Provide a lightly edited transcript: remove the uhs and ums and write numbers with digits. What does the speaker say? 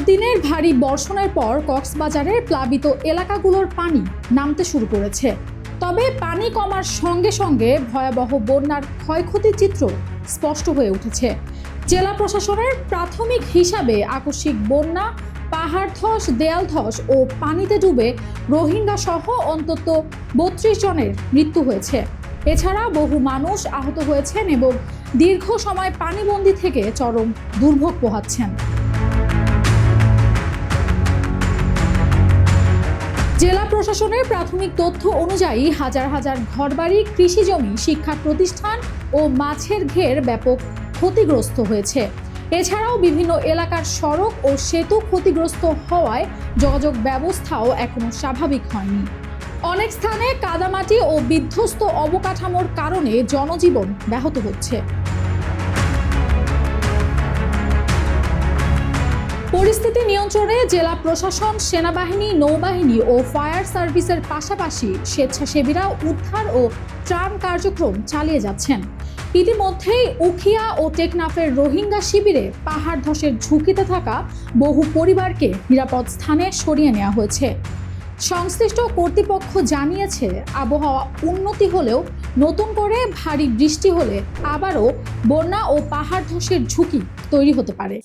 দিনের ভারী বর্ষণের পর কক্সবাজারের প্লাবিত এলাকাগুলোর পানি নামতে শুরু করেছে। তবে পানি কমার সঙ্গে সঙ্গে ভয়াবহ বন্যার ক্ষয়ক্ষতির চিত্র স্পষ্ট হয়ে উঠেছে। জেলা প্রশাসনের প্রাথমিক হিসাবে আকস্মিক বন্যা, পাহাড় ধস, দেয়াল ধস ও পানিতে ডুবে রোহিঙ্গা সহ অন্তত ৩২ জনের মৃত্যু হয়েছে। এছাড়া বহু মানুষ আহত হয়েছেন এবং দীর্ঘ সময় পানিবন্দী থেকে চরম দুর্ভোগ পোহাচ্ছেন। জেলা প্রশাসনের প্রাথমিক তথ্য অনুযায়ী হাজার হাজার ঘরবাড়ি, কৃষি জমি, শিক্ষা প্রতিষ্ঠান ও মাছের ঘের ব্যাপক ক্ষতিগ্রস্ত হয়েছে। এছাড়াও বিভিন্ন এলাকার সড়ক ও সেতু ক্ষতিগ্রস্ত হওয়ায় যোগাযোগ ব্যবস্থাও এখনো স্বাভাবিক হয়নি। অনেক স্থানে কাদামাটি ও বিধ্বস্ত অবকাঠামোর কারণে জনজীবন ব্যাহত হচ্ছে। পরিস্থিতি নিয়ন্ত্রণে জেলা প্রশাসন, সেনাবাহিনী, নৌবাহিনী ও ফায়ার সার্ভিসের পাশাপাশি স্বেচ্ছাসেবীরা উদ্ধার ও ত্রাণ কার্যক্রম চালিয়ে যাচ্ছেন। ইতিমধ্যেই উখিয়া ও টেকনাফের রোহিঙ্গা শিবিরে পাহাড় ধসের ঝুঁকিতে থাকা বহু পরিবারকে নিরাপদ স্থানে সরিয়ে নেওয়া হয়েছে। সংশ্লিষ্ট কর্তৃপক্ষ জানিয়েছে, আবহাওয়া উন্নতি হলেও নতুন করে ভারী বৃষ্টি হলে আবারও বন্যা ও পাহাড় ধসের ঝুঁকি তৈরি হতে পারে।